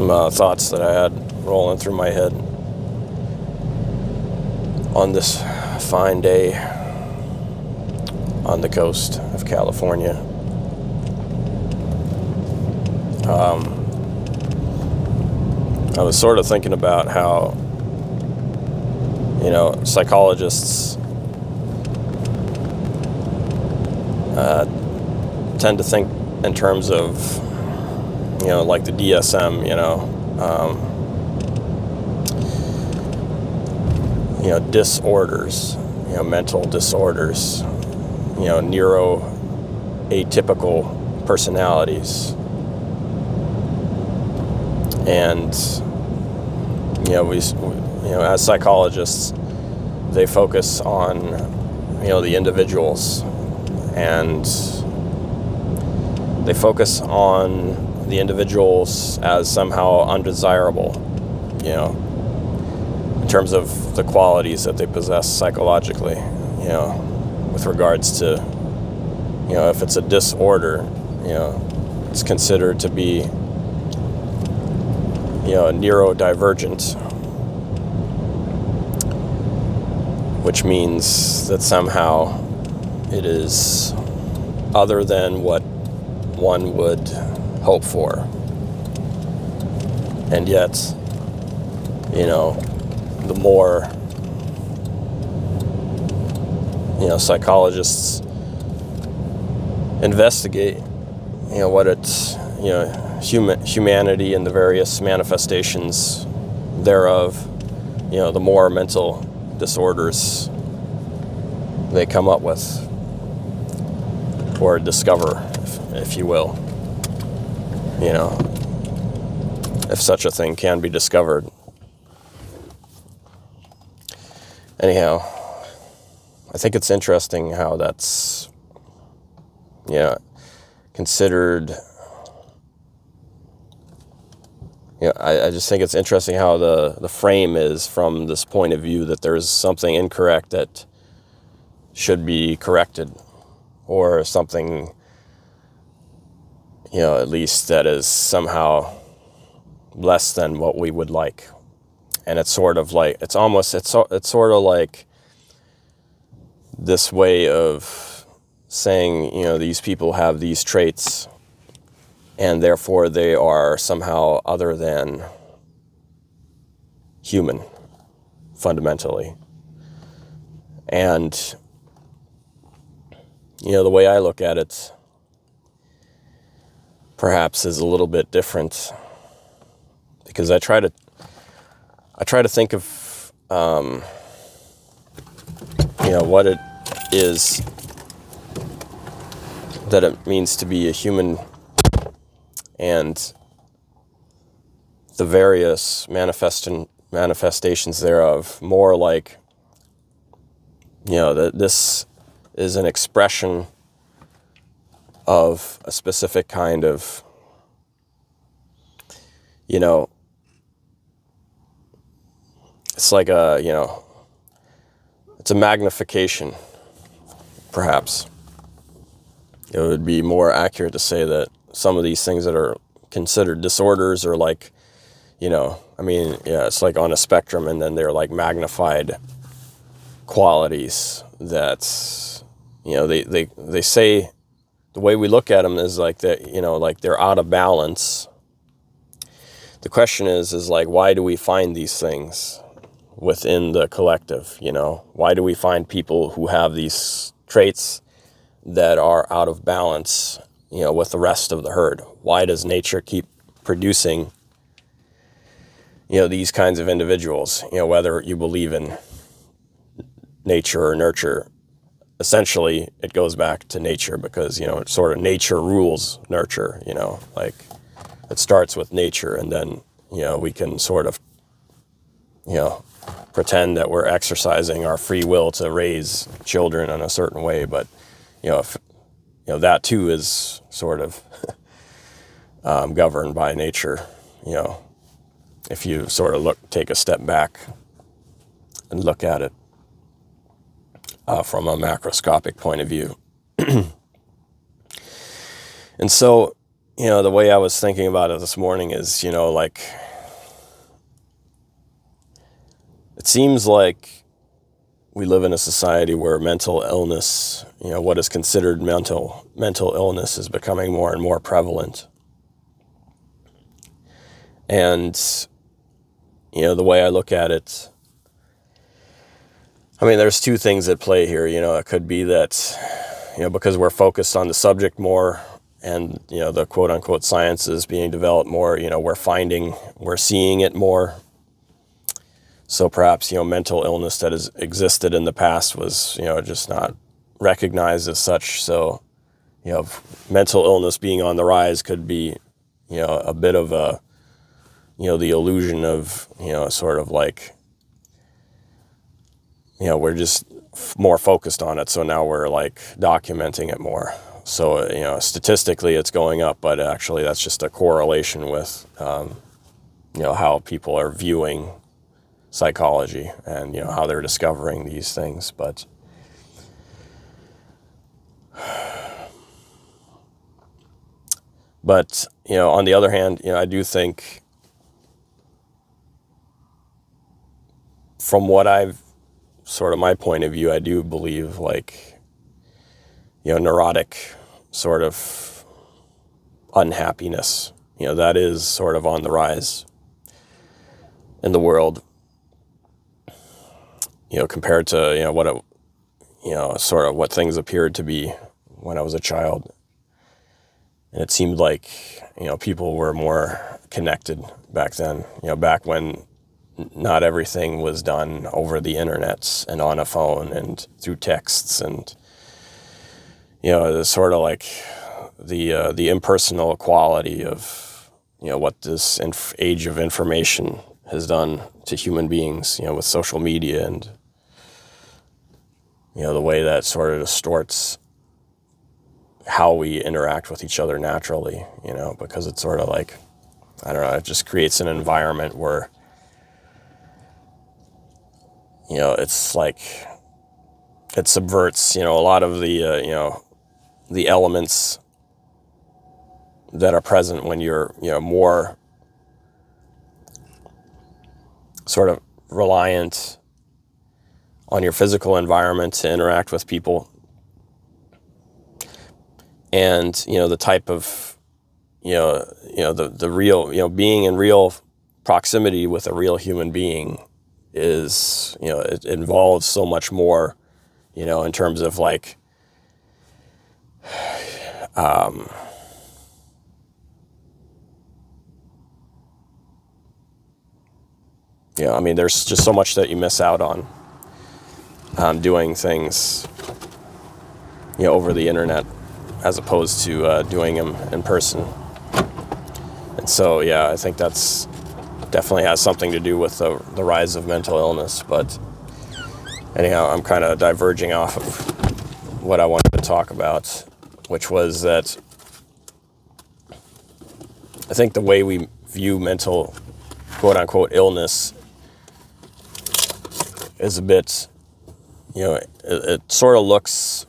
some thoughts that I had rolling through my head on this fine day on the coast of California. I was sort of thinking about how, psychologists tend to think in terms of, like the DSM, disorders, mental disorders, neuroatypical personalities. And, as psychologists, they focus on, the individuals, and they focus on the individuals as somehow undesirable, in terms of the qualities that they possess psychologically, with regards to, if it's a disorder, it's considered to be, neurodivergent, which means that somehow it is other than what one would hope for. And yet, the more, psychologists investigate, what it's, humanity and the various manifestations thereof, the more mental disorders they come up with or discover, if you will, if such a thing can be discovered. Anyhow, I think it's interesting how that's, considered. I just think it's interesting how the frame is from this point of view that there's something incorrect that should be corrected, or something, at least that is somehow less than what we would like. And it's sort of like, it's sort of like this way of saying, these people have these traits, and therefore they are somehow other than human, fundamentally. And, the way I look at it perhaps is a little bit different, because I try to think of, what it is that it means to be a human, and the various manifestations thereof, more like, that this is an expression of a specific kind of, it's like it's a magnification, perhaps. It would be more accurate to say that some of these things that are considered disorders are like, it's like on a spectrum, and then they're like magnified qualities that, they say the way we look at them is like that, like they're out of balance. The question is like, why do we find these things within the collective? Why do we find people who have these traits that are out of balance, with the rest of the herd? Why does nature keep producing, these kinds of individuals? Whether you believe in nature or nurture, essentially it goes back to nature, because, it's sort of nature rules nurture, like it starts with nature, and then, we can sort of, pretend that we're exercising our free will to raise children in a certain way, but, if, that too is sort of governed by nature, if you sort of take a step back and look at it from a macroscopic point of view. And so, The way I was thinking about it this morning is, like, it seems like we live in a society where mental illness, what is considered mental illness is becoming more and more prevalent. And, the way I look at it, I mean, there's two things at play here. It could be that, because we're focused on the subject more and, the quote unquote science is being developed more, we're seeing it more. So perhaps, mental illness that has existed in the past was, just not recognized as such. So, mental illness being on the rise could be, a bit of a, the illusion of, sort of like, we're just more focused on it. So now we're like documenting it more. So, statistically it's going up, but actually that's just a correlation with, how people are viewing psychology and, how they're discovering these things. But on the other hand, I do think from what I've sort of my point of view, I do believe like, neurotic sort of unhappiness, that is sort of on the rise in the world, compared to, what it, sort of what things appeared to be when I was a child. And it seemed like, people were more connected back then, back when not everything was done over the internet and on a phone and through texts and, it's sort of like the impersonal quality of, what this age of information has done to human beings, with social media and, the way that sort of distorts how we interact with each other naturally, because it's sort of like, I don't know, it just creates an environment where, it's like, it subverts, a lot of the elements that are present when you're, more sort of reliant on your physical environment to interact with people. And, the type of, the real, being in real proximity with a real human being is, it involves so much more, in terms of like, I mean, there's just so much that you miss out on doing things, over the internet as opposed to doing them in person. And so, I think that's definitely has something to do with the rise of mental illness. But anyhow, I'm kind of diverging off of what I wanted to talk about, which was that I think the way we view mental quote unquote illness is a bit, it sort of looks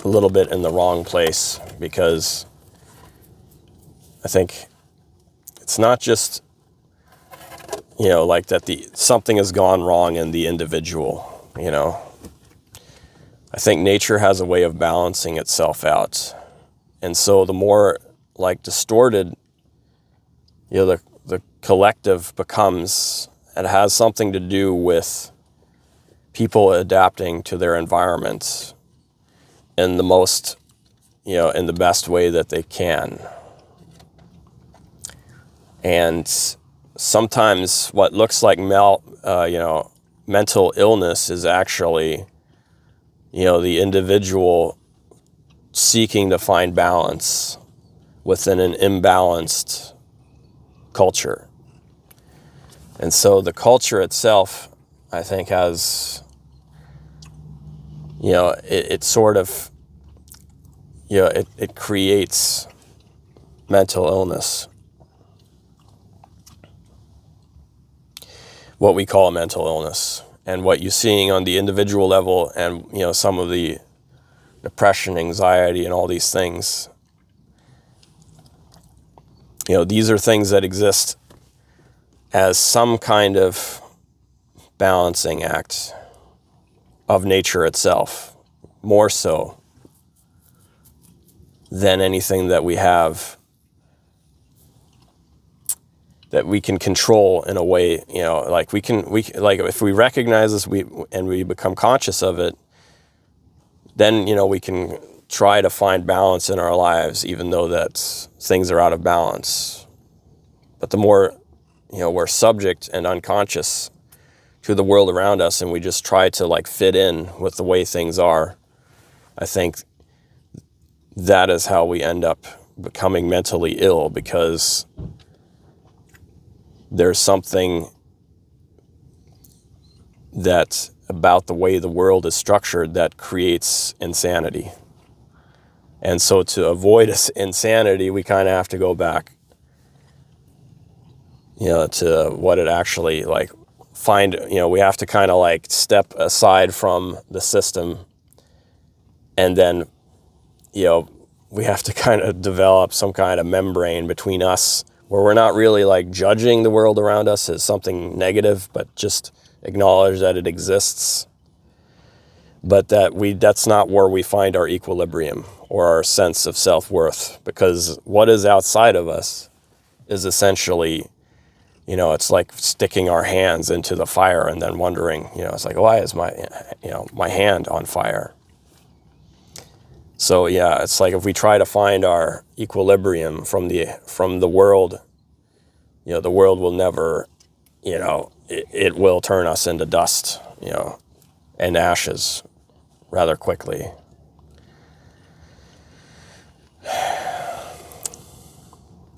a little bit in the wrong place, because I think it's not just, like that something has gone wrong in the individual, I think nature has a way of balancing itself out. And so the more like distorted, the collective becomes, it has something to do with people adapting to their environment in the most, in the best way that they can. And sometimes what looks like mental illness is actually, the individual seeking to find balance within an imbalanced culture. And so the culture itself, I think, has, it sort of, it creates mental illness. What we call a mental illness, and what you're seeing on the individual level, and some of the depression, anxiety, and all these things, these are things that exist as some kind of balancing act of nature itself, more so than anything that we have that we can control in a way, like we if we recognize this, we become conscious of it, then, we can try to find balance in our lives, even though that things are out of balance. But the more, we're subject and unconscious to the world around us, and we just try to like fit in with the way things are, I think that is how we end up becoming mentally ill, because there's something that about the way the world is structured that creates insanity. And so to avoid insanity, we kind of have to go back, to what it actually like find, we have to kind of like step aside from the system, and then, we have to kind of develop some kind of membrane between us where we're not really like judging the world around us as something negative, but just acknowledge that it exists. But that's not where we find our equilibrium or our sense of self-worth, because what is outside of us is essentially, it's like sticking our hands into the fire and then wondering, it's like, why is my hand on fire? So yeah, it's like if we try to find our equilibrium from the world, the world will never, it will turn us into dust, and ashes rather quickly.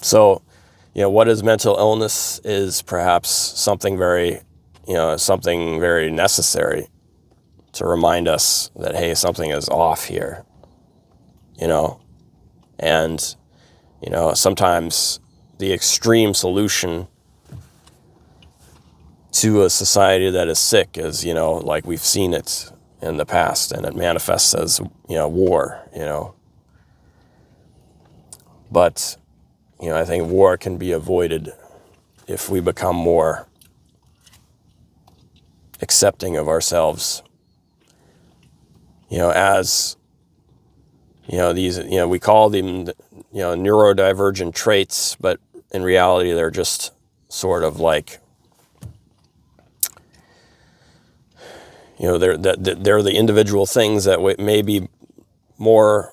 So, what is mental illness is perhaps something very necessary to remind us that, hey, something is off here. And, sometimes the extreme solution to a society that is sick is, like we've seen it in the past, and it manifests as, war, But, I think war can be avoided if we become more accepting of ourselves, as these, we call them, neurodivergent traits, but in reality, they're just sort of like, they're the individual things that may be more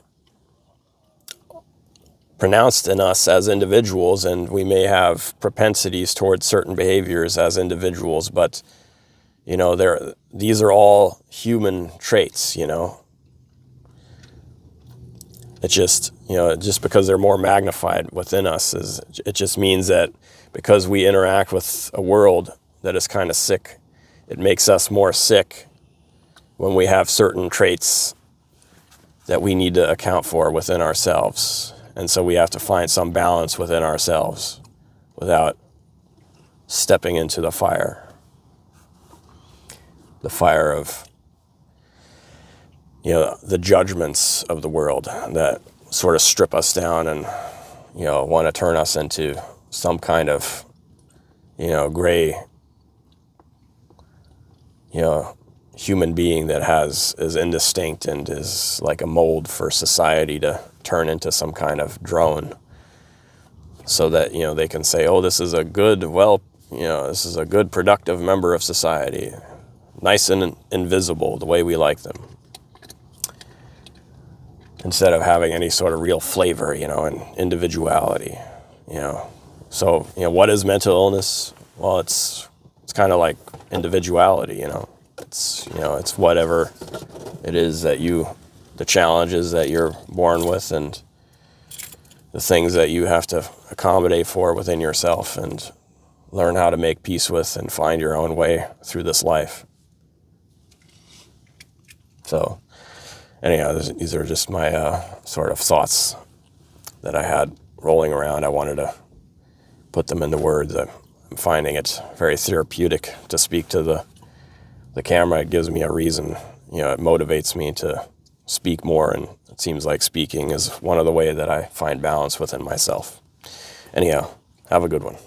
pronounced in us as individuals, and we may have propensities towards certain behaviors as individuals, but, these are all human traits, It just, just because they're more magnified within us, it just means that because we interact with a world that is kind of sick, it makes us more sick when we have certain traits that we need to account for within ourselves. And so we have to find some balance within ourselves without stepping into the fire of, the judgments of the world that sort of strip us down and, want to turn us into some kind of, gray, human being that is indistinct and is like a mold for society to turn into some kind of drone, so that, they can say, oh, this is a good, this is a good productive member of society, nice and invisible the way we like them, instead of having any sort of real flavor, and individuality, So, what is mental illness? Well, it's kind of like individuality, It's whatever it is that the challenges that you're born with and the things that you have to accommodate for within yourself and learn how to make peace with and find your own way through this life. So, anyhow, these are just my sort of thoughts that I had rolling around. I wanted to put them into words. I'm finding it very therapeutic to speak to the camera. It gives me a reason, it motivates me to speak more, and it seems like speaking is one of the ways that I find balance within myself. Anyhow, have a good one.